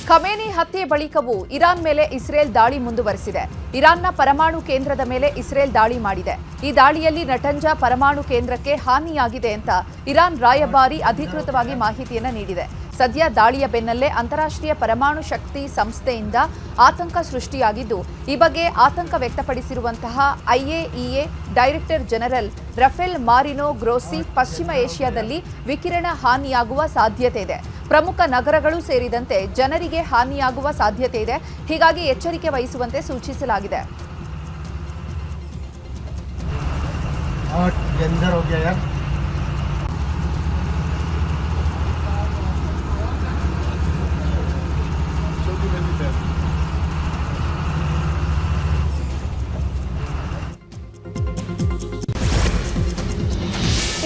Khamenei ಹತ್ಯೆ ಬಳಿಕವೂ Iran ಮೇಲೆ ಇಸ್ರೇಲ್ ದಾಳಿ ಮುಂದುವರೆಸಿದೆ. ಇರಾನ್ನ ಪರಮಾಣು ಕೇಂದ್ರದ ಮೇಲೆ ಇಸ್ರೇಲ್ ದಾಳಿ ಮಾಡಿದೆ. ಈ ದಾಳಿಯಲ್ಲಿ ನಟಂಜ ಪರಮಾಣು ಕೇಂದ್ರಕ್ಕೆ ಹಾನಿಯಾಗಿದೆ ಅಂತ ಇರಾನ್ ರಾಯಭಾರಿ ಅಧಿಕೃತವಾಗಿ ಮಾಹಿತಿಯನ್ನು ನೀಡಿದೆ. ಸದ್ಯ ದಾಳಿಯ ಬೆನ್ನಲ್ಲೇ ಅಂತಾರಾಷ್ಟ್ರೀಯ ಪರಮಾಣು ಶಕ್ತಿ ಸಂಸ್ಥೆಯಿಂದ ಆತಂಕ ಸೃಷ್ಟಿಯಾಗಿದ್ದು, ಈ ಬಗ್ಗೆ ಆತಂಕ ವ್ಯಕ್ತಪಡಿಸಿರುವಂತಹ IAEA director general Rafale Marino ಗ್ರೋಸಿ ಪಶ್ಚಿಮ ಏಷ್ಯಾದಲ್ಲಿ ವಿಕಿರಣ ಹಾನಿಯಾಗುವ ಸಾಧ್ಯತೆ ಇದೆ. ಪ್ರಮುಖ ನಗರಗಳು ಸೇರಿದಂತೆ ಜನರಿಗೆ ಹಾನಿಯಾಗುವ ಸಾಧ್ಯತೆ ಇದೆ. ಹೀಗಾಗಿ ಎಚ್ಚರಿಕೆ ವಹಿಸುವಂತೆ ಸೂಚಿಸಲಾಗಿದೆ.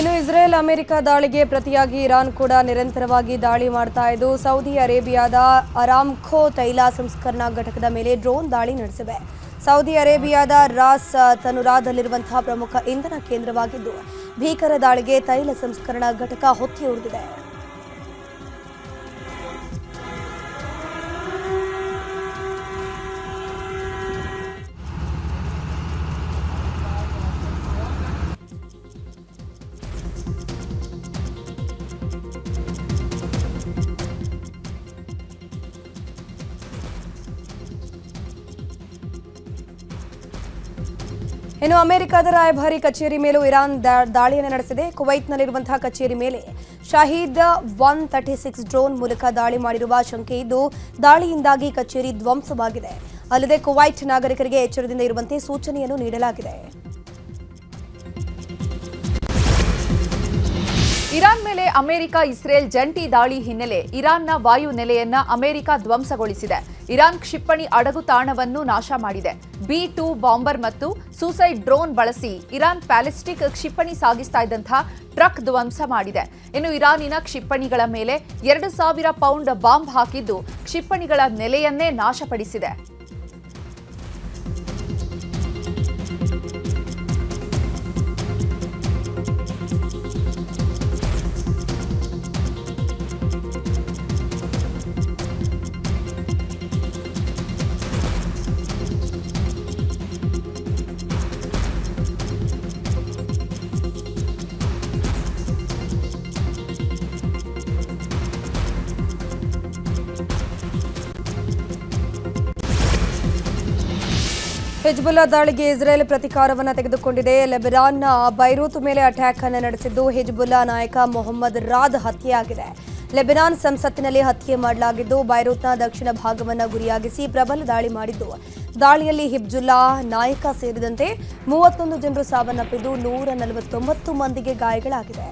ಇನ್ನು ಇಸ್ರೇಲ್ ಅಮೆರಿಕ ದಾಳಿಗೆ ಪ್ರತಿಯಾಗಿ ಇರಾನ್ ಕೂಡ ನಿರಂತರವಾಗಿ ದಾಳಿ ಮಾಡ್ತಾ ಇದ್ದು, ಸೌದಿ ಅರೇಬಿಯಾದ ಅರಾಮ್ಖೋ ತೈಲ ಸಂಸ್ಕರಣಾ ಘಟಕದ ಮೇಲೆ ಡ್ರೋನ್ ದಾಳಿ ನಡೆಸಿವೆ. ಸೌದಿ ಅರೇಬಿಯಾದ ರಾಸ್ ತನುರಾದಲ್ಲಿರುವಂತಹ ಪ್ರಮುಖ ಇಂಧನ ಕೇಂದ್ರವಾಗಿದ್ದು, ಭೀಕರ ದಾಳಿಗೆ ತೈಲ ಸಂಸ್ಕರಣಾ ಘಟಕ ಹೊತ್ತಿ ಉರಿದಿದೆ. ಇನ್ನು ಅಮೆರಿಕದ ರಾಯಭಾರಿ ಕಚೇರಿ ಮೇಲೂ ಇರಾನ್ ದಾಳಿಯನ್ನು ನಡೆಸಿದೆ. ಕುವೈತ್ನಲ್ಲಿರುವಂತಹ ಕಚೇರಿ ಮೇಲೆ ಶಾಹೀದ್ 136 ಡ್ರೋನ್ ಮೂಲಕ ದಾಳಿ ಮಾಡಿರುವ ಶಂಕೆ ಇದ್ದು, ದಾಳಿಯಿಂದಾಗಿ ಕಚೇರಿ ಧ್ವಂಸವಾಗಿದೆ. ಅಲ್ಲದೆ ಕುವೈತ್ ನಾಗರಿಕರಿಗೆ ಎಚ್ಚರದಿಂದ ಇರುವಂತೆ ಸೂಚನೆಯನ್ನು ನೀಡಲಾಗಿದೆ. ಇರಾನ್ ಮೇಲೆ ಅಮೆರಿಕ ಇಸ್ರೇಲ್ ಜಂಟಿ ದಾಳಿ ಹಿನ್ನೆಲೆ ಇರಾನ್ನ ವಾಯು ನೆಲೆಯನ್ನ ಅಮೆರಿಕ ಧ್ವಂಸಗೊಳಿಸಿದೆ. ಇರಾನ್ ಕ್ಷಿಪಣಿ ಅಡಗು ತಾಣವನ್ನು ನಾಶ ಮಾಡಿದೆ. B-2 ಬಾಂಬರ್ ಮತ್ತು ಸೂಸೈಡ್ ಡ್ರೋನ್ ಬಳಸಿ ಇರಾನ್ ಪ್ಯಾಲಿಸ್ಟಿಕ್ ಕ್ಷಿಪಣಿ ಸಾಗಿಸ್ತಾ ಇದ್ದಂತಹ ಟ್ರಕ್ ಧ್ವಂಸ ಮಾಡಿದೆ. ಇನ್ನು ಇರಾನಿನ ಕ್ಷಿಪಣಿಗಳ ಮೇಲೆ 2000 ಪೌಂಡ್ ಬಾಂಬ್ ಹಾಕಿದ್ದು, ಕ್ಷಿಪಣಿಗಳ ನೆಲೆಯನ್ನೇ ನಾಶಪಡಿಸಿದೆ. ಹಿಜ್ಬುಲ್ಲಾ ದಾಳಿಗೆ ಇಸ್ರೇಲ್ ಪ್ರತಿಕಾರವನ್ನು ತೆಗೆದುಕೊಂಡಿದೆ. ಲೆಬನಾನ್ನ ಬೈರೂತ್ ಮೇಲೆ ಅಟ್ಯಾಕ್ ಅನ್ನು ನಡೆಸಿದ್ದು, ಹಿಜ್ಬುಲ್ಲಾ ನಾಯಕ ಮೊಹಮ್ಮದ್ ರಾದ್ ಹತ್ಯೆಯಾಗಿದೆ. ಲೆಬನಾನ್ ಸಂಸತ್ತಿನಲ್ಲಿ ಹತ್ಯೆ ಮಾಡಲಾಗಿದ್ದು, ಬೈರೂತ್ನ ದಕ್ಷಿಣ ಭಾಗವನ್ನು ಗುರಿಯಾಗಿಸಿ ಪ್ರಬಲ ದಾಳಿ ಮಾಡಿದ್ದು, ದಾಳಿಯಲ್ಲಿ ಹಿಜ್ಬುಲ್ಲಾ ನಾಯಕ ಸೇರಿದಂತೆ 31 ಜನರು ಸಾವನ್ನಪ್ಪಿದ್ದು, 149 ಮಂದಿಗೆ ಗಾಯಗಳಾಗಿದೆ.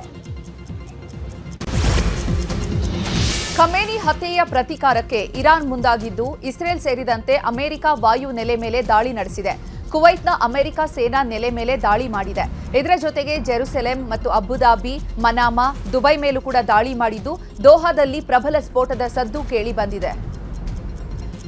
ಖಮೇನಿ ಹತ್ಯೆಯ ಪ್ರತೀಕಾರಕ್ಕೆ ಇರಾನ್ ಮುಂದಾಗಿದ್ದು, ಇಸ್ರೇಲ್ ಸೇರಿದಂತೆ ಅಮೆರಿಕ ವಾಯು ನೆಲೆ ಮೇಲೆ ದಾಳಿ ನಡೆಸಿದೆ. ಕುವೈತ್ನ ಅಮೆರಿಕ ಸೇನಾ ನೆಲೆ ಮೇಲೆ ದಾಳಿ ಮಾಡಿದೆ. ಇದರ ಜೊತೆಗೆ ಜೆರುಸೆಲೆಂ ಮತ್ತು ಅಬುದಾಬಿ, ಮನಾಮಾ, ದುಬೈ ಮೇಲೂ ಕೂಡ ದಾಳಿ ಮಾಡಿದ್ದು, ದೋಹಾದಲ್ಲಿ ಪ್ರಬಲ ಸ್ಫೋಟದ ಸದ್ದು ಕೇಳಿ ಬಂದಿದೆ.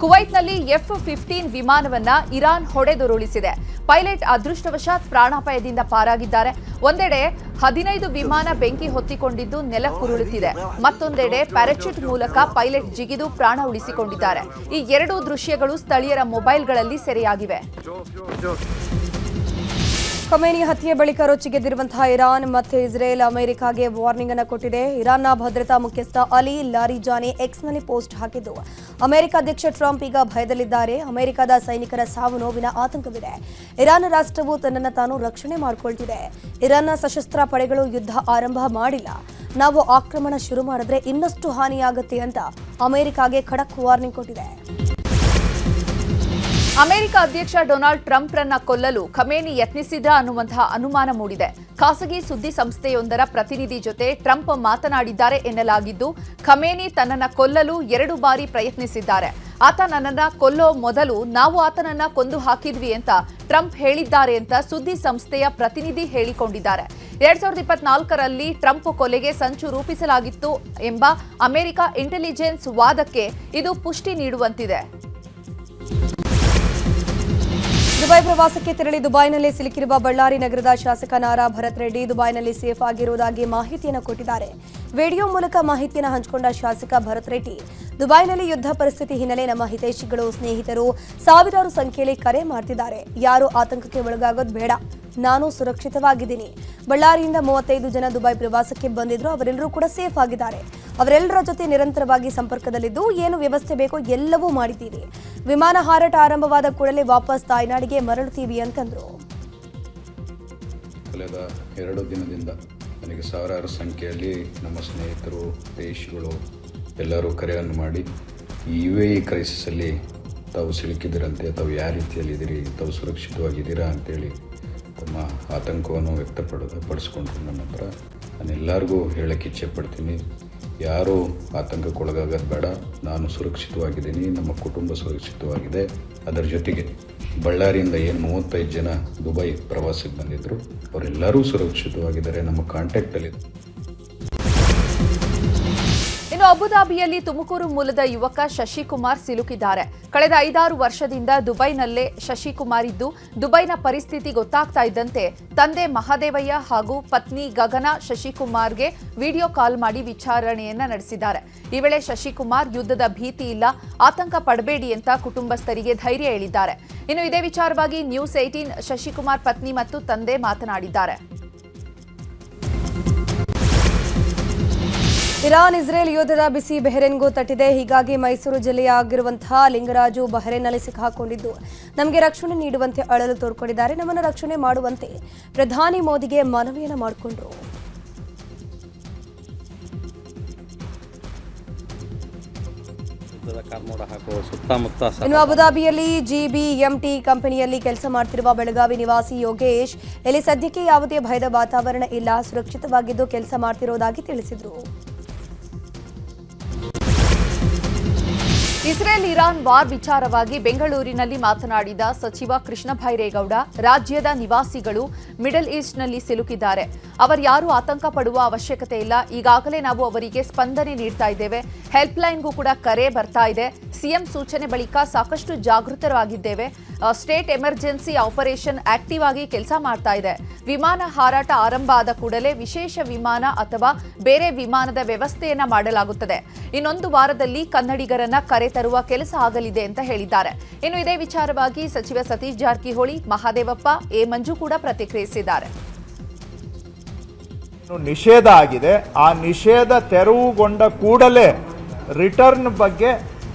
ಕುವೈತ್ನಲ್ಲಿ F-15 ವಿಮಾನವನ್ನ ಇರಾನ್ ಹೊಡೆದುರುಳಿಸಿದೆ. ಪೈಲಟ್ ಅದೃಷ್ಟವಶಾತ್ ಪ್ರಾಣಾಪಾಯದಿಂದ ಪಾರಾಗಿದ್ದಾರೆ. ಒಂದೆಡೆ 15 ವಿಮಾನ ಬೆಂಕಿ ಹೊತ್ತಿಕೊಂಡಿದ್ದು ನೆಲಕ್ಕುರುಳುತ್ತಿದೆ. ಮತ್ತೊಂದೆಡೆ ಪ್ಯಾರಾಚೂಟ್ ಮೂಲಕ ಪೈಲಟ್ ಜಿಗಿದು ಪ್ರಾಣ ಉಳಿಸಿಕೊಂಡಿದ್ದಾರೆ. ಈ ಎರಡೂ ದೃಶ್ಯಗಳು ಸ್ಥಳೀಯರ ಮೊಬೈಲ್ಗಳಲ್ಲಿ ಸೆರೆಯಾಗಿವೆ. ಖಮೇನಿ ಹತ್ಯೆ ಬಳಿಕ ರೊಚ್ಚಿಗೆದ್ದಿರುವಂತಹ ಇರಾನ್ ಮತ್ತು ಇಸ್ರೇಲ್ ಅಮೆರಿಕಾಗೆ ವಾರ್ನಿಂಗ್ ಅನ್ನು ಕೊಟ್ಟಿದೆ. ಇರಾನ್ನ ಭದ್ರತಾ ಮುಖ್ಯಸ್ಥ ಅಲಿ ಲಾರಿಜಾನಿ ಎಕ್ಸ್ನಲ್ಲಿ ಪೋಸ್ಟ್ ಹಾಕಿದ್ದು, ಅಮೆರಿಕ ಅಧ್ಯಕ್ಷ ಟ್ರಂಪ್ ಈಗ ಭಯದಲ್ಲಿದ್ದಾರೆ. ಅಮೆರಿಕದ ಸೈನಿಕರ ಸಾವು ನೋವಿನ ಆತಂಕವಿದೆ. ಇರಾನ್ ರಾಷ್ಟ್ರವು ತನ್ನನ್ನು ತಾನು ರಕ್ಷಣೆ ಮಾಡಿಕೊಳ್ತಿದೆ. ಇರಾನ್ನ ಸಶಸ್ತ್ರ ಪಡೆಗಳು ಯುದ್ಧ ಆರಂಭ ಮಾಡಿಲ್ಲ. ನಾವು ಆಕ್ರಮಣ ಶುರು ಮಾಡಿದ್ರೆ ಇನ್ನಷ್ಟು ಹಾನಿಯಾಗುತ್ತೆ ಅಂತ ಅಮೆರಿಕಾಗೆ ಖಡಕ್ ವಾರ್ನಿಂಗ್ ಕೊಟ್ಟಿದೆ. ಅಮೆರಿಕ ಅಧ್ಯಕ್ಷ ಡೊನಾಲ್ಡ್ ಟ್ರಂಪ್ರನ್ನ ಕೊಲ್ಲಲು ಖಮೇನಿ ಯತ್ನಿಸಿದ ಅನ್ನುವಂತಹ ಅನುಮಾನ ಮೂಡಿದೆ. ಖಾಸಗಿ ಸುದ್ದಿ ಸಂಸ್ಥೆಯೊಂದರ ಪ್ರತಿನಿಧಿ ಜೊತೆ ಟ್ರಂಪ್ ಮಾತನಾಡಿದ್ದಾರೆ ಎನ್ನಲಾಗಿದ್ದು, ಖಮೇನಿ ತನ್ನನ್ನ ಕೊಲ್ಲಲು 2 ಬಾರಿ ಪ್ರಯತ್ನಿಸಿದ್ದಾರೆ. ಆತ ನನ್ನನ್ನ ಕೊಲ್ಲೋ ಮೊದಲು ನಾವು ಆತನನ್ನ ಕೊಂದು ಹಾಕಿದ್ವಿ ಅಂತ ಟ್ರಂಪ್ ಹೇಳಿದ್ದಾರೆ ಅಂತ ಸುದ್ದಿ ಸಂಸ್ಥೆಯ ಪ್ರತಿನಿಧಿ ಹೇಳಿಕೊಂಡಿದ್ದಾರೆ. 2024ರಲ್ಲಿ ಟ್ರಂಪ್ ಕೊಲೆಗೆ ಸಂಚು ರೂಪಿಸಲಾಗಿತ್ತು ಎಂಬ ಅಮೆರಿಕ ಇಂಟೆಲಿಜೆನ್ಸ್ ವಾದಕ್ಕೆ ಇದು ಪುಷ್ಟಿ ನೀಡುವಂತಿದೆ. ದುಬೈ ಪ್ರವಾಸಕ್ಕೆ ತೆರಳಿ ದುಬೈನಲ್ಲಿ ಸಿಲುಕಿರುವ ಬಳ್ಳಾರಿ ನಗರದ ಶಾಸಕ ನಾರಾ ಭರತ್ ರೆಡ್ಡಿ ದುಬೈನಲ್ಲಿ ಸೇಫ್ ಆಗಿರುವುದಾಗಿ ಮಾಹಿತಿಯನ್ನು ಕೊಟ್ಟಿದ್ದಾರೆ. ವಿಡಿಯೋ ಮೂಲಕ ಮಾಹಿತಿಯನ್ನು ಹಂಚಿಕೊಂಡ ಶಾಸಕ ಭರತ್ ರೆಡ್ಡಿ, ದುಬೈನಲ್ಲಿ ಯುದ್ಧ ಪರಿಸ್ಥಿತಿ ಹಿನ್ನೆಲೆ ನಮ್ಮ ಹಿತೈಷಿಗಳು, ಸ್ನೇಹಿತರು ಸಾವಿರಾರು ಸಂಖ್ಯೆಯಲ್ಲಿ ಕರೆ ಮಾಡ್ತಿದ್ದಾರೆ. ಯಾರು ಆತಂಕಕ್ಕೆ ಒಳಗಾಗೋದು ಬೇಡ, ನಾನು ಸುರಕ್ಷಿತವಾಗಿದ್ದೀನಿ. ಬಳ್ಳಾರಿಯಿಂದ 35 ಜನ ದುಬೈ ಪ್ರವಾಸಕ್ಕೆ ಬಂದಿದ್ರು. ಅವರೆಲ್ಲರೂ ಕೂಡ ಸೇಫ್ ಆಗಿದ್ದಾರೆ. ಅವರೆಲ್ಲರ ಜೊತೆ ನಿರಂತರವಾಗಿ ಸಂಪರ್ಕದಲ್ಲಿದ್ದು ಏನು ವ್ಯವಸ್ಥೆ ಬೇಕೋ ಎಲ್ಲವೂ ಮಾಡಿದ್ದೀವಿ. ವಿಮಾನ ಹಾರಾಟ ಆರಂಭವಾದ ಕೂಡಲೇ ವಾಪಸ್ ತಾಯ್ನಾಡಿಗೆ ಮರಳುತ್ತೀವಿ ಅಂತಂದ್ರು. ಕಳೆದ 2 ದಿನದಿಂದ ನನಗೆ ಸಾವಿರಾರು ಸಂಖ್ಯೆಯಲ್ಲಿ ನಮ್ಮ ಸ್ನೇಹಿತರು, ದೇಶಗಳು ಎಲ್ಲರೂ ಕರೆಯನ್ನು ಮಾಡಿ ಈ UAE ಕ್ರೈಸಿಸಲ್ಲಿ ತಾವು ಸಿಲುಕಿದ್ದೀರಂತೆ, ತಾವು ಯಾವ ರೀತಿಯಲ್ಲಿದ್ದೀರಿ, ತಾವು ಸುರಕ್ಷಿತವಾಗಿದ್ದೀರಾ ಅಂತೇಳಿ ತಮ್ಮ ಆತಂಕವನ್ನು ವ್ಯಕ್ತಪಡಿಸ್ಕೊಂಡ್ರು ನನ್ನ ಹತ್ರ. ನಾನು ಎಲ್ಲರಿಗೂ ಹೇಳಕ್ಕೆ ಇಚ್ಛೆ ಪಡ್ತೀನಿ, ಯಾರೂ ಆತಂಕಕ್ಕೊಳಗಾಗೋದು ಬೇಡ. ನಾನು ಸುರಕ್ಷಿತವಾಗಿದ್ದೀನಿ, ನಮ್ಮ ಕುಟುಂಬ ಸುರಕ್ಷಿತವಾಗಿದೆ. ಅದರ ಜೊತೆಗೆ ಬಳ್ಳಾರಿಯಿಂದ ಏನು 35 ಜನ ದುಬೈ ಪ್ರವಾಸಕ್ಕೆ ಬಂದಿದ್ದರು ಅವರೆಲ್ಲರೂ ಸುರಕ್ಷಿತವಾಗಿದ್ದಾರೆ, ನಮ್ಮ ಕಾಂಟ್ಯಾಕ್ಟಲ್ಲಿ. ಇನ್ನು ಅಬುಧಾಬಿಯಲ್ಲಿ ತುಮಕೂರು ಮೂಲದ ಯುವಕ ಶಶಿಕುಮಾರ್ ಸಿಲುಕಿದ್ದಾರೆ. ಕಳೆದ 5-6 ವರ್ಷದಿಂದ ದುಬೈನಲ್ಲೇ ಶಶಿಕುಮಾರ್ ಇದ್ದು, ದುಬೈನ ಪರಿಸ್ಥಿತಿ ಗೊತ್ತಾಗ್ತಾ ಇದ್ದಂತೆ ತಂದೆ ಮಹದೇವಯ್ಯ ಹಾಗೂ ಪತ್ನಿ ಗಗನ ಶಶಿಕುಮಾರ್ಗೆ ವಿಡಿಯೋ ಕಾಲ್ ಮಾಡಿ ವಿಚಾರಣೆಯನ್ನ ನಡೆಸಿದ್ದಾರೆ. ಈ ವೇಳೆ ಶಶಿಕುಮಾರ್ ಯುದ್ಧದ ಭೀತಿ ಇಲ್ಲ, ಆತಂಕ ಪಡಬೇಡಿ ಅಂತ ಕುಟುಂಬಸ್ಥರಿಗೆ ಧೈರ್ಯ ಹೇಳಿದ್ದಾರೆ. ಇನ್ನು ಇದೇ ವಿಚಾರವಾಗಿ ನ್ಯೂಸ್ 18 ಶಶಿಕುಮಾರ್ ಪತ್ನಿ ಮತ್ತು ತಂದೆ ಮಾತನಾಡಿದ್ದಾರೆ. ಇರಾನ್ ಇಸ್ರೇಲ್ ಯುದ್ಧದ ಬಿಸಿ ಬಹರೇನ್ಗೂ ತಟ್ಟಿದೆ. ಹೀಗಾಗಿ ಮೈಸೂರು ಜಿಲ್ಲೆಯ ಆಗಿರುವಂತಹ ಲಿಂಗರಾಜು ಬಹರೇನ್ನಲ್ಲಿ ಸಿಕ್ಕಾಕೊಂಡಿದ್ದು ನಮಗೆ ರಕ್ಷಣೆ ನೀಡುವಂತೆ ಅಳಲು ತೋರ್ಕೊಂಡಿದ್ದಾರೆ. ನಮ್ಮನ್ನು ರಕ್ಷಣೆ ಮಾಡುವಂತೆ ಪ್ರಧಾನಿ ಮೋದಿಗೆ ಮನವಿಯನ್ನು ಮಾಡಿಕೊಂಡ್ರು. ಇನ್ನು ಅಬುಧಾಬಿಯಲ್ಲಿ GBMT ಕಂಪನಿಯಲ್ಲಿ ಕೆಲಸ ಮಾಡ್ತಿರುವ ಬೆಳಗಾವಿ ನಿವಾಸಿ ಯೋಗೇಶ್ ಇಲ್ಲಿ ಸದ್ಯಕ್ಕೆ ಯಾವುದೇ ಭಯದ ವಾತಾವರಣ ಇಲ್ಲ, ಸುರಕ್ಷಿತವಾಗಿದ್ದು ಕೆಲಸ ಮಾಡ್ತಿರೋದಾಗಿ ತಿಳಿಸಿದರು. ಇಸ್ರೇಲ್ ಇರಾನ್ ವಾರ್ ವಿಚಾರವಾಗಿ ಬೆಂಗಳೂರಿನಲ್ಲಿ ಮಾತನಾಡಿದ ಸಚಿವ ಕೃಷ್ಣ ಬೈರೇಗೌಡ, ರಾಜ್ಯದ ನಿವಾಸಿಗಳು ಮಿಡಲ್ ಈಸ್ಟ್ನಲ್ಲಿ ಸಿಲುಕಿದ್ದಾರೆ. ಅವರ್ಯಾರೂ ಆತಂಕ ಪಡುವ ಅವಶ್ಯಕತೆ ಇಲ್ಲ. ಈಗಾಗಲೇ ನಾವು ಅವರಿಗೆ ಸ್ಪಂದನೆ ನೀಡ್ತಾ ಇದ್ದೇವೆ. ಹೆಲ್ಪ್ ಲೈನ್ಗೂ ಕೂಡ ಕರೆ ಬರ್ತಾ ಇದೆ. ಸಿಎಂ ಸೂಚನೆ ಬಳಿಕ ಸಾಕಷ್ಟು ಜಾಗೃತರಾಗಿದ್ದೇವೆ. ಸ್ಟೇಟ್ ಎಮರ್ಜೆನ್ಸಿ ಆಪರೇಷನ್ ಆಕ್ಟಿವ್ ಆಗಿ ಕೆಲಸ ಮಾಡ್ತಾ ಇದೆ. ವಿಮಾನ ಹಾರಾಟ ಆರಂಭ ಆದ ಕೂಡಲೇ ವಿಶೇಷ ವಿಮಾನ ಅಥವಾ ಬೇರೆ ವಿಮಾನದ ವ್ಯವಸ್ಥೆಯನ್ನ ಮಾಡಲಾಗುತ್ತದೆ. ಇನ್ನೊಂದು ವಾರದಲ್ಲಿ ಕನ್ನಡಿಗರನ್ನ ಕರೆತರುವ ಕೆಲಸ ಆಗಲಿದೆ ಅಂತ ಹೇಳಿದ್ದಾರೆ. ಇನ್ನು ಇದೇ ವಿಚಾರವಾಗಿ ಸಚಿವ ಸತೀಶ್ ಜಾರಕಿಹೊಳಿ, ಮಹಾದೇವಪ್ಪ, ಎ ಮಂಜು ಕೂಡ ಪ್ರತಿಕ್ರಿಯಿಸಿದ್ದಾರೆ. ನಿಷೇಧ ಆಗಿದೆ. ಆ ನಿಷೇಧ ತೆರವುಗೊಂಡ ಕೂಡಲೇ ರಿಟರ್ನ್ ಬಗ್ಗೆ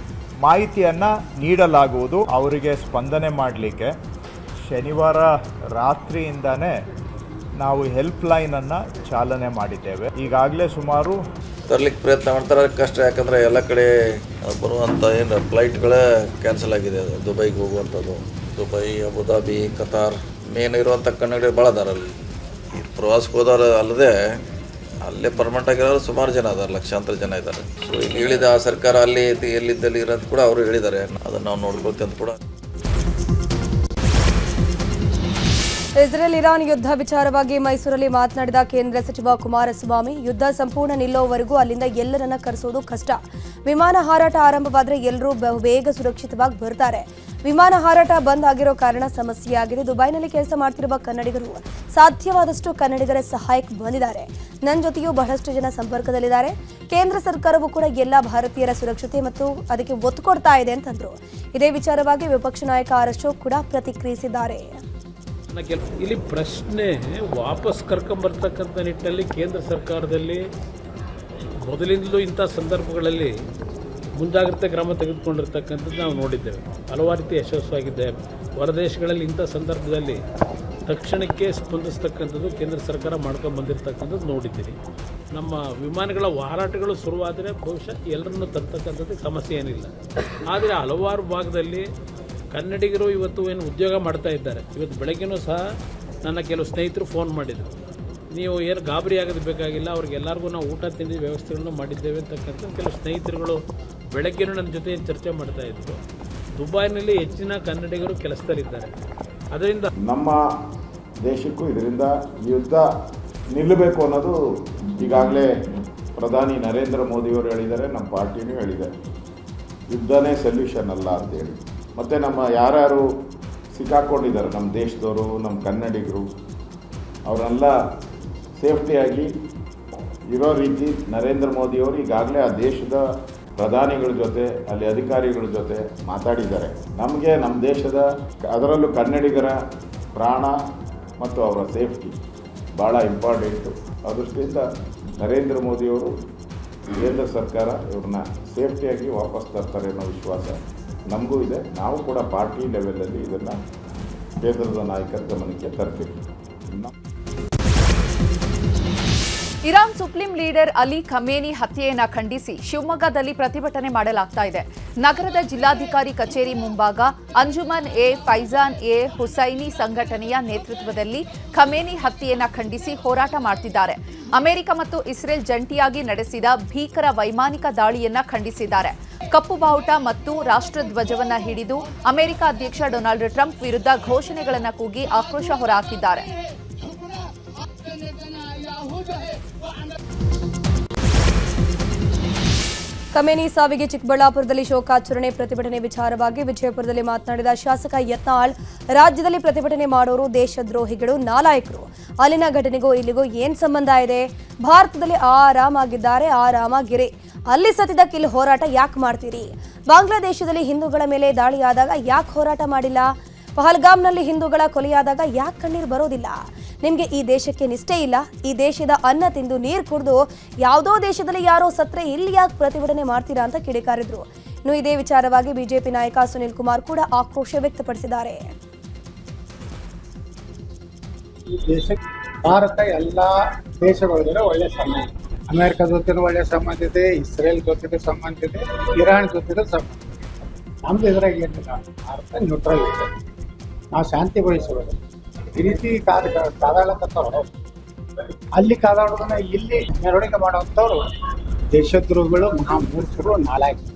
ಮಾಹಿತಿಯನ್ನು ನೀಡಲಾಗುವುದು. ಅವರಿಗೆ ಸ್ಪಂದನೆ ಮಾಡಲಿಕ್ಕೆ ಶನಿವಾರ ರಾತ್ರಿಯಿಂದನೇ ನಾವು ಹೆಲ್ಪ್ ಲೈನನ್ನು ಚಾಲನೆ ಮಾಡಿದ್ದೇವೆ. ಈಗಾಗಲೇ ಸುಮಾರು ತರಲಿಕ್ಕೆ ಪ್ರಯತ್ನ ಮಾಡ್ತಾರೆ. ಕಷ್ಟ, ಯಾಕಂದರೆ ಎಲ್ಲ ಕಡೆ ಬರುವಂಥ ಏನು ಫ್ಲೈಟ್ಗಳೇ ಕ್ಯಾನ್ಸಲ್ ಆಗಿದೆ. ದುಬೈಗೆ ಹೋಗುವಂಥದ್ದು, ದುಬೈ, ಅಬುಧಾಬಿ, ಕತಾರ್ ಮೇನ್ ಇರುವಂಥ ಕನ್ನಡಿಗರು ಭಾಳ ಅದಾರ. ಅಲ್ಲಿ ಈ ಪ್ರವಾಸಕ್ಕೆ ಹೋದವರು ಅಲ್ಲದೆ ಅಲ್ಲೇ ಪರ್ಮನೆಂಟ್ ಆಗಿರೋರು ಸುಮಾರು ಜನ ಅದಾರೆ, ಲಕ್ಷಾಂತರ ಜನ ಇದ್ದಾರೆ. ಸೊ ಈಗ ಹೇಳಿದ ಆ ಸರ್ಕಾರ ಅಲ್ಲಿ ಎಲ್ಲಿದ್ದಲ್ಲಿ ಇರೋದು ಕೂಡ ಅವರು ಹೇಳಿದ್ದಾರೆ, ಅದನ್ನು ನಾವು ನೋಡ್ಕೊಳ್ತೀವಿ ಅಂತ ಕೂಡ. ಇಸ್ರೇಲ್ ಇರಾನ್ ಯುದ್ಧ ವಿಚಾರವಾಗಿ ಮೈಸೂರಲ್ಲಿ ಮಾತನಾಡಿದ ಕೇಂದ್ರ ಸಚಿವ ಕುಮಾರಸ್ವಾಮಿ, ಯುದ್ಧ ಸಂಪೂರ್ಣ ನಿಲ್ಲೋವರೆಗೂ ಅಲ್ಲಿಂದ ಎಲ್ಲರನ್ನ ಕರೆಸೋದು ಕಷ್ಟ. ವಿಮಾನ ಹಾರಾಟ ಆರಂಭವಾದರೆ ಎಲ್ಲರೂ ಬೇಗ ಸುರಕ್ಷಿತವಾಗಿ ಬರ್ತಾರೆ. ವಿಮಾನ ಹಾರಾಟ ಬಂದ್ ಆಗಿರೋ ಕಾರಣ ಸಮಸ್ಯೆಯಾಗಿದೆ. ದುಬೈನಲ್ಲಿ ಕೆಲಸ ಮಾಡ್ತಿರುವ ಕನ್ನಡಿಗರು ಸಾಧ್ಯವಾದಷ್ಟು ಕನ್ನಡಿಗರ ಸಹಾಯಕ್ಕೆ ಬಂದಿದ್ದಾರೆ. ನನ್ನ ಜೊತೆಯೂ ಬಹಳಷ್ಟು ಜನ ಸಂಪರ್ಕದಲ್ಲಿದ್ದಾರೆ. ಕೇಂದ್ರ ಸರ್ಕಾರವು ಕೂಡ ಎಲ್ಲ ಭಾರತೀಯರ ಸುರಕ್ಷತೆ ಮತ್ತು ಅದಕ್ಕೆ ಒತ್ತು ಕೊಡ್ತಾ ಇದೆ ಅಂತಂದ್ರು. ಇದೇ ವಿಚಾರವಾಗಿ ವಿಪಕ್ಷ ನಾಯಕ ಆರ್ ಅಶೋಕ್ ಕೂಡ ಪ್ರತಿಕ್ರಿಯಿಸಿದ್ದಾರೆ. ಇಲ್ಲಿ ಪ್ರಶ್ನೆ ವಾಪಸ್ ಕರ್ಕೊಂಬರ್ತಕ್ಕಂಥ ನಿಟ್ಟಿನಲ್ಲಿ ಕೇಂದ್ರ ಸರ್ಕಾರದಲ್ಲಿ ಮೊದಲಿಂದಲೂ ಇಂಥ ಸಂದರ್ಭಗಳಲ್ಲಿ ಮುಂಜಾಗ್ರತೆ ಕ್ರಮ ತೆಗೆದುಕೊಂಡಿರ್ತಕ್ಕಂಥದ್ದು ನಾವು ನೋಡಿದ್ದೇವೆ. ಹಲವಾರು ರೀತಿ ಯಶಸ್ವಿಯಾಗಿದೆ. ಹೊರದೇಶಗಳಲ್ಲಿ ಇಂಥ ಸಂದರ್ಭದಲ್ಲಿ ತಕ್ಷಣಕ್ಕೆ ಸ್ಪಂದಿಸ್ತಕ್ಕಂಥದ್ದು ಕೇಂದ್ರ ಸರ್ಕಾರ ಮಾಡ್ಕೊಂಡು ಬಂದಿರತಕ್ಕಂಥದ್ದು ನೋಡಿದ್ದೀರಿ. ನಮ್ಮ ವಿಮಾನಗಳ ಹಾರಾಟಗಳು ಶುರುವಾದರೆ ಬಹುಶಃ ಎಲ್ಲರನ್ನು ತರ್ತಕ್ಕಂಥದ್ದು ಸಮಸ್ಯೆ ಏನಿಲ್ಲ. ಆದರೆ ಹಲವಾರು ಭಾಗದಲ್ಲಿ ಕನ್ನಡಿಗರು ಇವತ್ತು ಏನು ಉದ್ಯೋಗ ಮಾಡ್ತಾ ಇದ್ದಾರೆ. ಇವತ್ತು ಬೆಳಗ್ಗೆನೂ ಸಹ ನನ್ನ ಕೆಲವು ಸ್ನೇಹಿತರು ಫೋನ್ ಮಾಡಿದರು, ನೀವು ಏನು ಗಾಬರಿ ಆಗೋದು ಬೇಕಾಗಿಲ್ಲ, ಅವ್ರಿಗೆಲ್ಲರಿಗೂ ನಾವು ಊಟ ತಿಂಡಿ ವ್ಯವಸ್ಥೆಗಳನ್ನು ಮಾಡಿದ್ದೇವೆ ಅಂತಕ್ಕಂಥ ಕೆಲವು ಸ್ನೇಹಿತರುಗಳು ಬೆಳಗ್ಗೆನೂ ನನ್ನ ಜೊತೆ ಚರ್ಚೆ ಮಾಡ್ತಾಯಿದ್ರು. ದುಬೈನಲ್ಲಿ ಹೆಚ್ಚಿನ ಕನ್ನಡಿಗರು ಕೆಲಸದಲ್ಲಿದ್ದಾರೆ. ಅದರಿಂದ ನಮ್ಮ ದೇಶಕ್ಕೂ ಇದರಿಂದ ಯುದ್ಧ ನಿಲ್ಲಬೇಕು ಅನ್ನೋದು ಈಗಾಗಲೇ ಪ್ರಧಾನಿ ನರೇಂದ್ರ ಮೋದಿಯವರು ಹೇಳಿದ್ದಾರೆ, ನಮ್ಮ ಪಾರ್ಟಿನೂ ಹೇಳಿದ್ದಾರೆ. ಯುದ್ಧನೇ ಸೊಲ್ಯೂಷನ್ ಅಲ್ಲ ಅಂತೇಳಿ. ಮತ್ತು ನಮ್ಮ ಯಾರ್ಯಾರು ಸಿಕ್ಕಾಕ್ಕೊಂಡಿದ್ದಾರೆ, ನಮ್ಮ ದೇಶದವರು, ನಮ್ಮ ಕನ್ನಡಿಗರು, ಅವರೆಲ್ಲ ಸೇಫ್ಟಿಯಾಗಿ ಇರೋ ರೀತಿ ನರೇಂದ್ರ ಮೋದಿಯವರು ಈಗಾಗಲೇ ಆ ದೇಶದ ಪ್ರಧಾನಿಗಳ ಜೊತೆ ಅಲ್ಲಿ ಅಧಿಕಾರಿಗಳ ಜೊತೆ ಮಾತಾಡಿದ್ದಾರೆ. ನಮಗೆ ನಮ್ಮ ದೇಶದ ಅದರಲ್ಲೂ ಕನ್ನಡಿಗರ ಪ್ರಾಣ ಮತ್ತು ಅವರ ಸೇಫ್ಟಿ ಭಾಳ ಇಂಪಾರ್ಟೆಂಟು. ಆ ದೃಷ್ಟಿಯಿಂದ ನರೇಂದ್ರ ಮೋದಿಯವರು ಕೇಂದ್ರ ಸರ್ಕಾರ ಇವ್ರನ್ನ ಸೇಫ್ಟಿಯಾಗಿ ವಾಪಸ್ ತರ್ತಾರೆ ಅನ್ನೋ ವಿಶ್ವಾಸ ನಮಗೂ ಇದೆ. ನಾವು ಕೂಡ ಪಾರ್ಟಿ ಲೆವೆಲಲ್ಲಿ ಇದನ್ನು ಕೇಂದ್ರದ ನಾಯಕರ ಗಮನಕ್ಕೆ ತರ್ತೀವಿ. Iran supreme leader Ali Khamenei ಹತ್ಯೆಯನ್ನ ಖಂಡಿಸಿ ಶಿವಮೊಗ್ಗದಲ್ಲಿ ಪ್ರತಿಭಟನೆ ಮಾಡಲಾಗ್ತಾ ಇದೆ. ನಗರದ ಜಿಲ್ಲಾಧಿಕಾರಿ ಕಚೇರಿ ಮುಂಭಾಗ ಅಂಜುಮನ್ ಎ ಫೈಜಾನ್ ಎ ಹುಸೈನಿ ಸಂಘಟನೆಯ ನೇತೃತ್ವದಲ್ಲಿ ಖಮೇನಿ ಹತ್ಯೆಯನ್ನ ಖಂಡಿಸಿ ಹೋರಾಟ ಮಾಡ್ತಿದ್ದಾರೆ. ಅಮೆರಿಕ ಮತ್ತು ಇಸ್ರೇಲ್ ಜಂಟಿಯಾಗಿ ನಡೆಸಿದ ಭೀಕರ ವೈಮಾನಿಕ ದಾಳಿಯನ್ನ ಖಂಡಿಸಿದ್ದಾರೆ. ಕಪ್ಪು ಬಾವುಟ ಮತ್ತು ರಾಷ್ಟ್ರಧ್ವಜವನ್ನ ಹಿಡಿದು ಅಮೆರಿಕ ಅಧ್ಯಕ್ಷ ಡೊನಾಲ್ಡ್ ಟ್ರಂಪ್ ವಿರುದ್ಧ ಘೋಷಣೆಗಳನ್ನು ಕೂಗಿ ಆಕ್ರೋಶ ಹೊರಹಾಕಿದ್ದಾರೆ. ಖಮೇನಿ ಸಾವಿಗೆ ಚಿಕ್ಕಬಳ್ಳಾಪುರದಲ್ಲಿ ಶೋಕಾಚರಣೆ ಪ್ರತಿಭಟನೆ ವಿಚಾರವಾಗಿ ವಿಜಯಪುರದಲ್ಲಿ ಮಾತನಾಡಿದ ಶಾಸಕ ಯತ್ನಾಳ್, ರಾಜ್ಯದಲ್ಲಿ ಪ್ರತಿಭಟನೆ ಮಾಡೋರು ದೇಶದ್ರೋಹಿಗಳು, ನಾಲಾಯಕರು. ಅಲ್ಲಿನ ಘಟನೆಗೂ ಇಲ್ಲಿಗೂ ಏನ್ ಸಂಬಂಧ ಇದೆ? ಭಾರತದಲ್ಲಿ ಆರಾಮಾಗಿದ್ದಾರೆ, ಆರಾಮಾಗಿರಿ. ಅಲ್ಲಿ ಸತ್ತಿದ್ದಕ್ಕೆ ಇಲ್ಲಿ ಹೋರಾಟ ಯಾಕೆ ಮಾಡ್ತೀರಿ? ಬಾಂಗ್ಲಾದೇಶದಲ್ಲಿ ಹಿಂದೂಗಳ ಮೇಲೆ ದಾಳಿಯಾದಾಗ ಯಾಕೆ ಹೋರಾಟ ಮಾಡಿಲ್ಲ? ಪಹಲ್ಗಾಮ್ನಲ್ಲಿ ಹಿಂದೂಗಳ ಕೊಲೆಯಾದಾಗ ಯಾಕೆ ಕಣ್ಣೀರು ಬರೋದಿಲ್ಲ? ನಿಮಗೆ ಈ ದೇಶಕ್ಕೆ ನಿಷ್ಠೆ ಇಲ್ಲ. ಈ ದೇಶದ ಅನ್ನ ತಿಂದು ನೀರು ಕುಡಿದು ಯಾವುದೋ ದೇಶದಲ್ಲಿ ಯಾರೋ ಸತ್ರೆ ಇಲ್ಲಿ ಯಾಕೆ ಪ್ರತಿಭಟನೆ ಮಾಡ್ತೀರಾ ಅಂತ ಕಿಡಿಕಾರಿದ್ರು. ಇನ್ನು ಇದೇ ವಿಚಾರವಾಗಿ ಬಿಜೆಪಿ ನಾಯಕ ಸುನಿಲ್ ಕುಮಾರ್ ಕೂಡ ಆಕ್ರೋಶ ವ್ಯಕ್ತಪಡಿಸಿದ್ದಾರೆ. ಈ ದೇಶಕ್ಕೆ ಭಾರತ ಎಲ್ಲ ದೇಶಗಳ ಜೊತೆ ಒಳ್ಳೆ ಸಂಬಂಧ, ಅಮೆರಿಕ ಜೊತೆ ಒಳ್ಳೆ ಸಂಬಂಧ ಇದೆ, ಇಸ್ರೇಲ್ ಜೊತೆ ಸಂಬಂಧ ಇದೆ, ಇರಾನ್ ಜೊತೆ ಸಂಬಂಧ. ನಮ್ದು ಇದ್ರಾಗ ಏನಿಲ್ಲ, ಭಾರತ ನ್ಯೂಟ್ರಲ್ ಇದೆ. ನಾವು ಶಾಂತಿ ಬಯಸೋದು. ಈ ರೀತಿ ಕಾದಾಡಕತ್ತವ್ರು, ಅಲ್ಲಿ ಕಾದಾಡೋದನ್ನ ಇಲ್ಲಿ ಮೆರವಣಿಗೆ ಮಾಡುವಂಥವ್ರು ದೇಶದ್ರೋಹಿಗಳು, ಮಹಾಮೂರ್ಖರು, ನಾಲಾಯಕರು.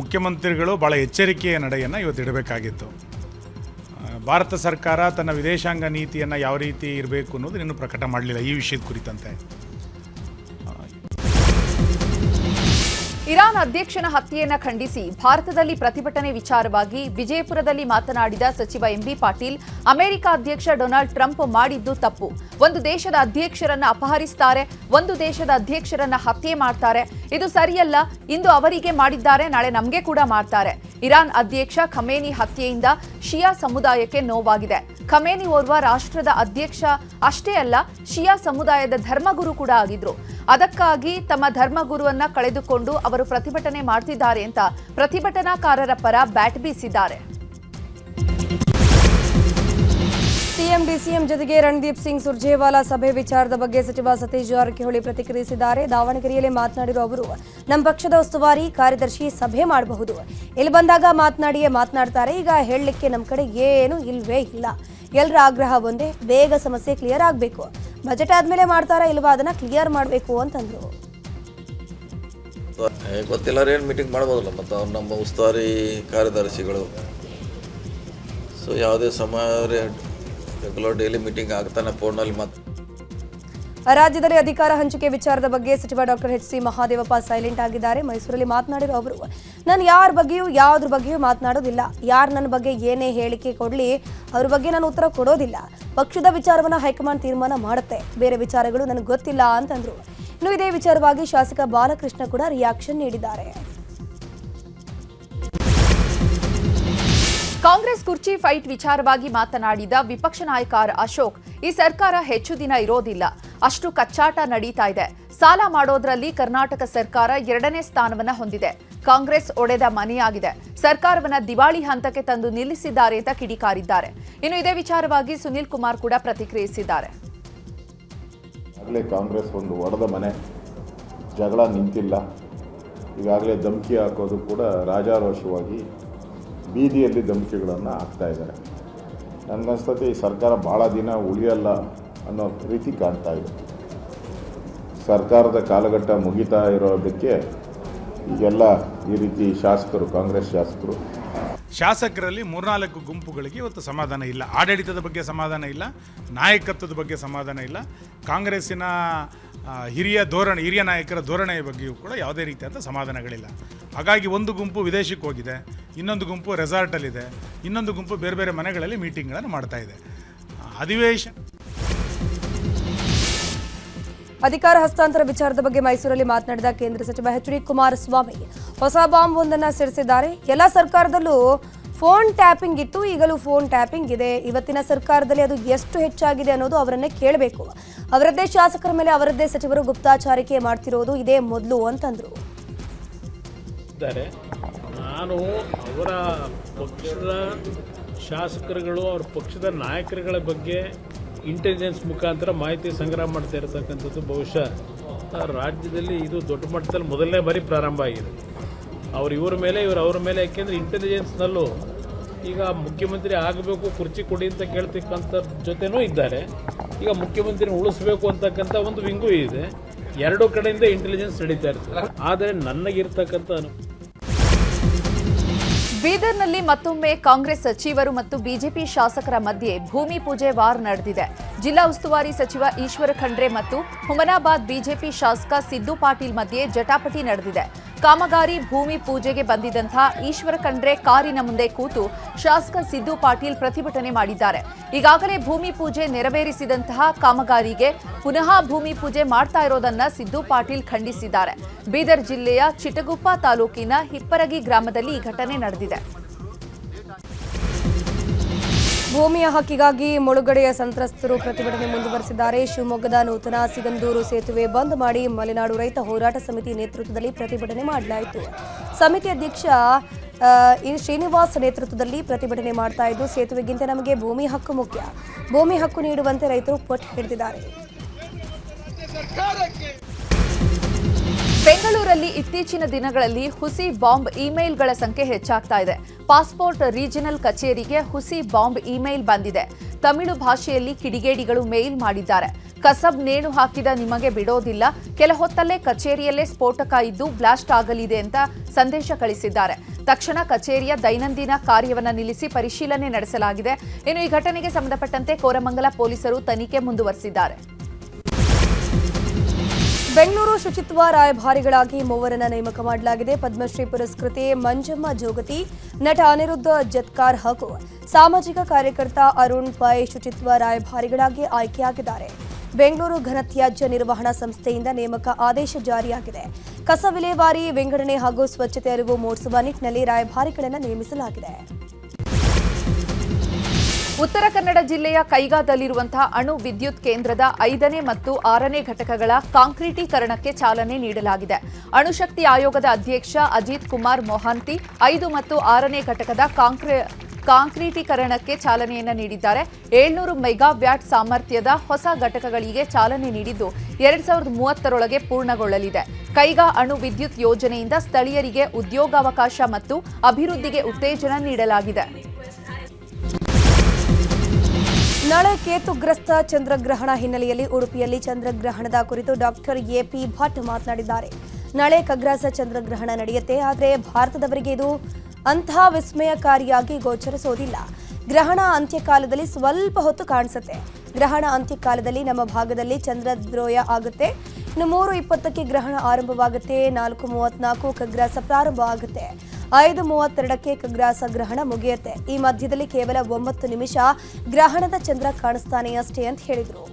ಮುಖ್ಯಮಂತ್ರಿಗಳು ಭಾಳ ಎಚ್ಚರಿಕೆಯ ನಡೆಯನ್ನು ಇವತ್ತು ಇಡಬೇಕಾಗಿತ್ತು. ಭಾರತ ಸರ್ಕಾರ ತನ್ನ ವಿದೇಶಾಂಗ ನೀತಿಯನ್ನು ಯಾವ ರೀತಿ ಇರಬೇಕು ಅನ್ನೋದು ಇನ್ನೂ ಪ್ರಕಟ ಮಾಡಲಿಲ್ಲ ಈ ವಿಷಯದ ಕುರಿತಂತೆ. ಇರಾನ್ ಅಧ್ಯಕ್ಷನ ಹತ್ಯೆಯನ್ನ ಖಂಡಿಸಿ ಭಾರತದಲ್ಲಿ ಪ್ರತಿಭಟನೆ ವಿಚಾರವಾಗಿ ವಿಜಯಪುರದಲ್ಲಿ ಮಾತನಾಡಿದ ಸಚಿವ ಎಂಬಿ ಪಾಟೀಲ್, ಅಮೆರಿಕ ಅಧ್ಯಕ್ಷ ಡೊನಾಲ್ಡ್ ಟ್ರಂಪ್ ಮಾಡಿದ್ದು ತಪ್ಪು. ಒಂದು ದೇಶದ ಅಧ್ಯಕ್ಷರನ್ನ ಅಪಹರಿಸ್ತಾರೆ, ಒಂದು ದೇಶದ ಅಧ್ಯಕ್ಷರನ್ನ ಹತ್ಯೆ ಮಾಡ್ತಾರೆ. ಇದು ಸರಿಯಲ್ಲ. ಇಂದು ಅವರಿಗೆ ಮಾಡಿದ್ದಾರೆ, ನಾಳೆ ನಮಗೆ ಕೂಡ ಮಾಡ್ತಾರೆ. ಇರಾನ್ ಅಧ್ಯಕ್ಷ ಖಮೇನಿ ಹತ್ಯೆಯಿಂದ ಶಿಯಾ ಸಮುದಾಯಕ್ಕೆ ನೋವಾಗಿದೆ. ಖಮೇನಿ ಓರ್ವ ರಾಷ್ಟ್ರದ ಅಧ್ಯಕ್ಷ ಅಷ್ಟೇ ಅಲ್ಲ, ಶಿಯಾ ಸಮುದಾಯದ ಧರ್ಮಗುರು ಕೂಡ ಆಗಿದ್ರು. ಅದಕ್ಕಾಗಿ ತಮ್ಮ ಧರ್ಮಗುರುವನ್ನ ಕಳೆದುಕೊಂಡು ಅವರು ಪ್ರತಿಭಟನೆ ಮಾಡ್ತಿದ್ದಾರೆ ಅಂತ ಪ್ರತಿಭಟನಾಕಾರರ ಪರ ಬ್ಯಾಟ್ ಬೀಸಿದ್ದಾರೆ. ಸಿಎಂ ಡಿಸಿಎಂ ಜೊತೆಗೆ ರಣದೀಪ್ ಸಿಂಗ್ ಸುರ್ಜೇವಾಲಾ ಸಭೆ ವಿಚಾರದ ಬಗ್ಗೆ ಸಚಿವ ಸತೀಶ್ ಜಾರಕಿಹೊಳಿ ಪ್ರತಿಕ್ರಿಯಿಸಿದ್ದಾರೆ. ದಾವಣಗೆರೆಯಲ್ಲಿ ಮಾತನಾಡಿರುವ ಅವರು, ನಮ್ಮ ಪಕ್ಷದ ಉಸ್ತುವಾರಿ ಕಾರ್ಯದರ್ಶಿ ಸಭೆ ಮಾಡಬಹುದು, ಇಲ್ಲಿ ಬಂದಾಗ ಮಾತನಾಡಿಯೇ ಮಾತನಾಡ್ತಾರೆ. ಈಗ ಹೇಳಲಿಕ್ಕೆ ನಮ್ಮ ಕಡೆ ಏನು ಇಲ್ವೇ ಇಲ್ಲ. ಎಲ್ಲರ ಆಗ್ರಹ ಒಂದೇ, ಬೇಗ ಸಮಸ್ಯೆ ಕ್ಲಿಯರ್ ಆಗಬೇಕು. ಬಜೆಟ್ ಆದ್ಮೇಲೆ ಮಾಡ್ತಾರಾ ಇಲ್ವಾ ಅದನ್ನ ಕ್ಲಿಯರ್ ಮಾಡಬೇಕು ಅಂತಂದ್ರು. ಗೊತ್ತಿಲ್ಲ, ಏನು ಮೀಟಿಂಗ್ ಮಾಡ್ಬೋದಲ್ಲ, ಮತ್ತು ಅವ್ರು ನಮ್ಮ ಉಸ್ತುವಾರಿ ಕಾರ್ಯದರ್ಶಿಗಳು. ಸೊ ಯಾವುದೇ ಸಮಯ ರೆಗ್ಯುಲರ್ ಡೈಲಿ ಮೀಟಿಂಗ್ ಆಗ್ತಾನೆ ಫೋನಲ್ಲಿ. ಮತ್ತು ರಾಜ್ಯದಲ್ಲಿ ಅಧಿಕಾರ ಹಂಚಿಕೆ ವಿಚಾರದ ಬಗ್ಗೆ ಸಚಿವ doctor H C Mahadevappa silent ಆಗಿದ್ದಾರೆ. ಮೈಸೂರಲ್ಲಿ ಮಾತನಾಡಿರೋ ಅವರು, ನಾನು ಯಾರ ಬಗ್ಗೆಯೂ ಯಾವುದ್ರ ಬಗ್ಗೆಯೂ ಮಾತನಾಡೋದಿಲ್ಲ. ಯಾರು ನನ್ನ ಬಗ್ಗೆ ಏನೇ ಹೇಳಿಕೆ ಕೊಡಲಿ ಅವ್ರ ಬಗ್ಗೆ ನಾನು ಉತ್ತರ ಕೊಡೋದಿಲ್ಲ. ಪಕ್ಷದ ವಿಚಾರವನ್ನು ಹೈಕಮಾಂಡ್ ತೀರ್ಮಾನ ಮಾಡುತ್ತೆ, ಬೇರೆ ವಿಚಾರಗಳು ನನಗೆ ಗೊತ್ತಿಲ್ಲ ಅಂತಂದ್ರು. ಇನ್ನು ಇದೇ ವಿಚಾರವಾಗಿ ಶಾಸಕ ಬಾಲಕೃಷ್ಣ ಕೂಡ ರಿಯಾಕ್ಷನ್ ನೀಡಿದ್ದಾರೆ. ಕಾಂಗ್ರೆಸ್ ಕುರ್ಚಿ ಫೈಟ್ ವಿಚಾರವಾಗಿ ಮಾತನಾಡಿದ ವಿಪಕ್ಷ ನಾಯಕ ಅಶೋಕ್, ಈ ಸರ್ಕಾರ ಹೆಚ್ಚು ದಿನ ಇರೋದಿಲ್ಲ, ಅಷ್ಟು ಕಚ್ಚಾಟ ನಡೀತಾ ಇದೆ. ಸಾಲ ಮಾಡೋದ್ರಲ್ಲಿ ಕರ್ನಾಟಕ ಸರ್ಕಾರ 2ನೇ ಸ್ಥಾನವನ್ನ ಹೊಂದಿದೆ. ಕಾಂಗ್ರೆಸ್ ಒಡೆದ ಮನೆಯಾಗಿದೆ. ಸರ್ಕಾರವನ್ನ ದಿವಾಳಿ ಹಂತಕ್ಕೆ ತಂದು ನಿಲ್ಲಿಸಿದ್ದಾರೆ ಅಂತ ಕಿಡಿಕಾರಿದ್ದಾರೆ. ಇನ್ನು ಇದೇ ವಿಚಾರವಾಗಿ ಸುನಿಲ್ ಕುಮಾರ್ ಕೂಡ ಪ್ರತಿಕ್ರಿಯಿಸಿದ್ದಾರೆ. ಆಗಲೇ ಕಾಂಗ್ರೆಸ್ ಒಂದು ಒಡೆದ ಮನೆ, ಜಗಳ ನಿಂತಿಲ್ಲ. ಈಗಾಗಲೇ ಧಮಕಿ ಹಾಕೋದು ಕೂಡ ರಾಜಾರೋಷವಾಗಿ ಬೀದಿಯಲ್ಲಿ ಧಮಕಿಗಳನ್ನು ಹಾಕ್ತಾ ಇದ್ದಾರೆ. ನನಗನ್ಸ್ತತೆ ಈ ಸರ್ಕಾರ ಭಾಳ ದಿನ ಉಳಿಯಲ್ಲ ಅನ್ನೋ ರೀತಿ ಕಾಣ್ತಾ ಇದೆ. ಸರ್ಕಾರದ ಕಾಲಘಟ್ಟ ಮುಗಿತಾ ಇರೋದಕ್ಕೆ ಈಗೆಲ್ಲ ಈ ರೀತಿ ಶಾಸಕರು, ಕಾಂಗ್ರೆಸ್ ಶಾಸಕರಲ್ಲಿ 3-4 ಗುಂಪುಗಳಿಗೆ ಇವತ್ತು ಸಮಾಧಾನ ಇಲ್ಲ. ಆಡಳಿತದ ಬಗ್ಗೆ ಸಮಾಧಾನ ಇಲ್ಲ, ನಾಯಕತ್ವದ ಬಗ್ಗೆ ಸಮಾಧಾನ ಇಲ್ಲ, ಕಾಂಗ್ರೆಸ್ಸಿನ ಹಿರಿಯ ನಾಯಕರ ಧೋರಣೆಯ ಬಗ್ಗೆಯೂ ಕೂಡ ಯಾವುದೇ ರೀತಿಯಾದ ಸಮಾಧಾನಗಳಿಲ್ಲ. ಹಾಗಾಗಿ ಒಂದು ಗುಂಪು ವಿದೇಶಕ್ಕೆ ಹೋಗಿದೆ, ಇನ್ನೊಂದು ಗುಂಪು ರೆಸಾರ್ಟಲ್ಲಿದೆ, ಇನ್ನೊಂದು ಗುಂಪು ಬೇರೆ ಬೇರೆ ಮನೆಗಳಲ್ಲಿ ಮೀಟಿಂಗ್ಗಳನ್ನು ಮಾಡ್ತಾ ಇದೆ. ಅಧಿಕಾರ ಹಸ್ತಾಂತರ ವಿಚಾರದ ಬಗ್ಗೆ ಮೈಸೂರಲ್ಲಿ ಮಾತನಾಡಿದ ಕೇಂದ್ರ ಸಚಿವ ಎಚ್ ಡಿ ಕುಮಾರಸ್ವಾಮಿ ಹೊಸ ಬಾಂಬ್ ಒಂದನ್ನು ಸಿಡಿಸಿದ್ದಾರೆ. ಎಲ್ಲ ಸರ್ಕಾರದಲ್ಲೂ ಫೋನ್ ಟ್ಯಾಪಿಂಗ್ ಇತ್ತು, ಈಗಲೂ ಫೋನ್ ಟ್ಯಾಪಿಂಗ್ ಇದೆ. ಇವತ್ತಿನ ಸರ್ಕಾರದಲ್ಲಿ ಅದು ಎಷ್ಟು ಹೆಚ್ಚಾಗಿದೆ ಅನ್ನೋದು ಅವರನ್ನೇ ಕೇಳಬೇಕು. ಅವರದ್ದೇ ಶಾಸಕರ ಮೇಲೆ ಅವರದ್ದೇ ಸಚಿವರು ಗುಪ್ತಾಚಾರಿಕೆ ಮಾಡ್ತಿರೋದು ಇದೇ ಮೊದಲು ಅಂತಂದ್ರು. ನಾನು ಅವರ ಪಕ್ಷದ ಶಾಸಕರುಗಳು ಅವ್ರ ಪಕ್ಷದ ನಾಯಕರುಗಳ ಬಗ್ಗೆ ಇಂಟೆಲಿಜೆನ್ಸ್ ಮುಖಾಂತರ ಮಾಹಿತಿ ಸಂಗ್ರಹ ಮಾಡ್ತಾ ಇರತಕ್ಕಂಥದ್ದು ಬಹುಶಃ ರಾಜ್ಯದಲ್ಲಿ ಇದು ದೊಡ್ಡ ಮಟ್ಟದಲ್ಲಿ ಮೊದಲನೇ ಬಾರಿ ಪ್ರಾರಂಭ ಆಗಿದೆ. ಇವ್ರ ಮೇಲೆ ಅವ್ರ ಮೇಲೆ, ಯಾಕೆಂದರೆ ಇಂಟೆಲಿಜೆನ್ಸ್ನಲ್ಲೂ ಈಗ ಮುಖ್ಯಮಂತ್ರಿ ಆಗಬೇಕು, ಕುರ್ಚಿ ಕೊಡಿ ಅಂತ ಕೇಳ್ತಕ್ಕಂಥ ಜೊತೆನೂ ಇದ್ದಾರೆ. ಈಗ ಮುಖ್ಯಮಂತ್ರಿನ ಉಳಿಸ್ಬೇಕು ಅಂತಕ್ಕಂಥ ಒಂದು ವಿಂಗು ಇದೆ. ಎರಡೂ ಕಡೆಯಿಂದ ಇಂಟೆಲಿಜೆನ್ಸ್ ನಡೀತಾ ಇರ್ತದೆ. ಆದರೆ ನನಗಿರ್ತಕ್ಕಂಥ ಬೀದರ್ನಲ್ಲಿ ಮತ್ತೊಮ್ಮೆ ಕಾಂಗ್ರೆಸ್ ಸಚಿವರು ಮತ್ತು ಬಿಜೆಪಿ ಶಾಸಕರ ಮಧ್ಯೆ ಭೂಮಿ ಪೂಜೆ ವಾರ್ ನಡೆದಿದೆ. ಜಿಲ್ಲಾ ಉಸ್ತುವಾರಿ ಸಚಿವ ಈಶ್ವರ ಖಂಡ್ರೆ ಮತ್ತು ಹುಮನಾಬಾದ್ ಬಿಜೆಪಿ ಶಾಸಕ ಸಿದ್ದು ಪಾಟೀಲ್ ಮಧ್ಯೆ ಜಟಾಪಟಿ ನಡೆದಿದೆ. ಕಾಮಗಾರಿ ಭೂಮಿ ಪೂಜೆಗೆ ಬಂದಿದ್ದಂತಹ ಈಶ್ವರ ಖಂಡ್ರೆ ಕಾರಿನ ಮುಂದೆ ಕೂತು ಶಾಸಕ ಸಿದ್ದು ಪಾಟೀಲ್ ಪ್ರತಿಭಟನೆ ಮಾಡಿದ್ದಾರೆ. ಈಗಾಗಲೇ ಭೂಮಿ ಪೂಜೆ ನೆರವೇರಿಸಿದಂತಹ ಕಾಮಗಾರಿಗೆ ಪುನಃ ಭೂಮಿ ಪೂಜೆ ಮಾಡ್ತಾ ಇರೋದನ್ನ ಸಿದ್ದು ಪಾಟೀಲ್ ಖಂಡಿಸಿದ್ದಾರೆ. ಬೀದರ್ ಜಿಲ್ಲೆಯ ಚಿಟಗುಪ್ಪ ತಾಲೂಕಿನ ಹಿಪ್ಪರಗಿ ಗ್ರಾಮದಲ್ಲಿ ಈ ಘಟನೆ ನಡೆದಿದೆ. ಭೂಮಿಯ ಹಕ್ಕಿಗಾಗಿ ಮುಳುಗಡೆಯ ಸಂತ್ರಸ್ತರು ಪ್ರತಿಭಟನೆ ಮುಂದುವರೆಸಿದ್ದಾರೆ. ಶಿವಮೊಗ್ಗದ ನೂತನ ಸಿಗಂದೂರು ಸೇತುವೆ ಬಂದ್ ಮಾಡಿ ಮಲೆನಾಡು ರೈತ ಹೋರಾಟ ಸಮಿತಿ ನೇತೃತ್ವದಲ್ಲಿ ಪ್ರತಿಭಟನೆ ಮಾಡಲಾಯಿತು. ಸಮಿತಿ ಅಧ್ಯಕ್ಷ ಶ್ರೀನಿವಾಸ್ ನೇತೃತ್ವದಲ್ಲಿ ಪ್ರತಿಭಟನೆ ಮಾಡ್ತಾ ಇದ್ದು, ಸೇತುವೆಗಿಂತ ನಮಗೆ ಭೂಮಿ ಹಕ್ಕು ಮುಖ್ಯ, ಭೂಮಿ ಹಕ್ಕು ನೀಡುವಂತೆ ರೈತರು ಪಟ್ಟು ಹಿಡಿದಿದ್ದಾರೆ. ಬೆಂಗಳೂರಲ್ಲಿ ಇತ್ತೀಚಿನ ದಿನಗಳಲ್ಲಿ ಹುಸಿ ಬಾಂಬ್ ಇಮೇಲ್ಗಳ ಸಂಖ್ಯೆ ಹೆಚ್ಚಾಗ್ತಾ ಇದೆ. ಪಾಸ್ಪೋರ್ಟ್ ರೀಜನಲ್ ಕಚೇರಿಗೆ ಹುಸಿ ಬಾಂಬ್ ಇಮೇಲ್ ಬಂದಿದೆ. ತಮಿಳು ಭಾಷೆಯಲ್ಲಿ ಕಿಡಿಗೇಡಿಗಳು ಮೇಲ್ ಮಾಡಿದ್ದಾರೆ. ಕಸಬ್ ನೇಣು ಹಾಕಿದ ನಿಮಗೆ ಬಿಡೋದಿಲ್ಲ, ಕೆಲ ಹೊತ್ತಲ್ಲೇ ಕಚೇರಿಯಲ್ಲೇ ಸ್ಫೋಟಕ ಇದ್ದು ಬ್ಲಾಸ್ಟ್ ಆಗಲಿದೆ ಅಂತ ಸಂದೇಶ ಕಳಿಸಿದ್ದಾರೆ. ತಕ್ಷಣ ಕಚೇರಿಯ ದೈನಂದಿನ ಕಾರ್ಯವನ್ನು ನಿಲ್ಲಿಸಿ ಪರಿಶೀಲನೆ ನಡೆಸಲಾಗಿದೆ. ಇನ್ನು ಈ ಘಟನೆಗೆ ಸಂಬಂಧಪಟ್ಟಂತೆ ಕೋರಮಂಗಲ ಪೊಲೀಸರು ತನಿಖೆ ಮುಂದುವರೆಸಿದ್ದಾರೆ. ಬೆಂಗಳೂರು ಶುಚಿತ್ವ ರಾಯಭಾರಿಗಳಾಗಿ ಮೂವರನ್ನ ನೇಮಕ ಮಾಡಲಾಗಿದೆ. ಪದ್ಮಶ್ರೀ ಪುರಸ್ಕೃತೆ ಮಂಜಮ್ಮ ಜೋಗತಿ, ನಟ ಅನಿರುದ್ಧ ಜತ್ಕಾರ್ ಹಾಗೂ ಸಾಮಾಜಿಕ ಕಾರ್ಯಕರ್ತ ಅರುಣ್ ಪೈ ಶುಚಿತ್ವ ರಾಯಭಾರಿಗಳಾಗಿ ಆಯ್ಕೆಯಾಗಿದ್ದಾರೆ. ಬೆಂಗಳೂರು ಘನತ್ಯಾಜ್ಯ ನಿರ್ವಹಣಾ ಸಂಸ್ಥೆಯಿಂದ ನೇಮಕ ಆದೇಶ ಜಾರಿಯಾಗಿದೆ. ಕಸ ವಿಲೇವಾರಿ, ವಿಂಗಡಣೆ ಹಾಗೂ ಸ್ವಚ್ಛತೆ ಅರಿವು ಮೂಡಿಸುವ ನಿಟ್ಟಿನಲ್ಲಿ ರಾಯಭಾರಿಗಳನ್ನು ನೇಮಿಸಲಾಗಿದೆ. ಉತ್ತರ ಕನ್ನಡ ಜಿಲ್ಲೆಯ ಕೈಗಾದಲ್ಲಿರುವಂತಹ ಅಣು ವಿದ್ಯುತ್ ಕೇಂದ್ರದ 5ನೇ ಮತ್ತು 6ನೇ ಘಟಕಗಳ ಕಾಂಕ್ರೀಟೀಕರಣಕ್ಕೆ ಚಾಲನೆ ನೀಡಲಾಗಿದೆ. ಅಣುಶಕ್ತಿ ಆಯೋಗದ ಅಧ್ಯಕ್ಷ ಅಜಿತ್ ಕುಮಾರ್ ಮೊಹಾಂತಿ 5 ಮತ್ತು 6ನೇ ಘಟಕದ ಕಾಂಕ್ರೀಟೀಕರಣಕ್ಕೆ ಚಾಲನೆಯನ್ನು ನೀಡಿದ್ದಾರೆ. 700 ಮೆಗಾವ್ಯಾಟ್ ಸಾಮರ್ಥ್ಯದ ಹೊಸ ಘಟಕಗಳಿಗೆ ಚಾಲನೆ ನೀಡಿದ್ದು 2030ರೊಳಗೆ ಪೂರ್ಣಗೊಳ್ಳಲಿದೆ. ಕೈಗಾ ಅಣು ವಿದ್ಯುತ್ ಯೋಜನೆಯಿಂದ ಸ್ಥಳೀಯರಿಗೆ ಉದ್ಯೋಗಾವಕಾಶ ಮತ್ತು ಅಭಿವೃದ್ಧಿಗೆ ಉತ್ತೇಜನ ನೀಡಲಾಗಿದೆ. ನಾಳೆ ಕೇತುಗ್ರಸ್ತ ಚಂದ್ರಗ್ರಹಣ ಹಿನ್ನೆಲೆಯಲ್ಲಿ ಉಡುಪಿಯಲ್ಲಿ ಚಂದ್ರಗ್ರಹಣದ ಕುರಿತು ಡಾಕ್ಟರ್ ಎಪಿ ಭಟ್ ಮಾತನಾಡಿದ್ದಾರೆ. ನಾಳೆ ಖಗ್ರಾಸ ಚಂದ್ರಗ್ರಹಣ ನಡೆಯುತ್ತೆ, ಆದರೆ ಭಾರತದವರಿಗೆ ಇದು ಅಂತಹ ವಿಸ್ಮಯಕಾರಿಯಾಗಿ ಗೋಚರಿಸೋದಿಲ್ಲ. ಗ್ರಹಣ ಅಂತ್ಯಕಾಲದಲ್ಲಿ ಸ್ವಲ್ಪ ಹೊತ್ತು ಕಾಣಿಸುತ್ತೆ. ಗ್ರಹಣ ಅಂತ್ಯಕಾಲದಲ್ಲಿ ನಮ್ಮ ಭಾಗದಲ್ಲಿ ಚಂದ್ರದ್ರೋಯ ಆಗುತ್ತೆ. ಇನ್ನು 3:20ಕ್ಕೆ ಗ್ರಹಣ ಆರಂಭವಾಗುತ್ತೆ. 4:34 ಖಗ್ರಾಸ ಪ್ರಾರಂಭ ಆಗುತ್ತೆ. 5:32ಕ್ಕೆ ಖಗ್ರಾಸ ಗ್ರಹಣ ಮುಗಿಯುತ್ತೆ. ಈ ಮಧ್ಯದಲ್ಲಿ ಕೇವಲ 9 ನಿಮಿಷ ಗ್ರಹಣದ ಚಂದ್ರ ಕಾಣಿಸ್ತಾನೆ ಅಷ್ಟೇ ಅಂತ ಹೇಳಿದರು.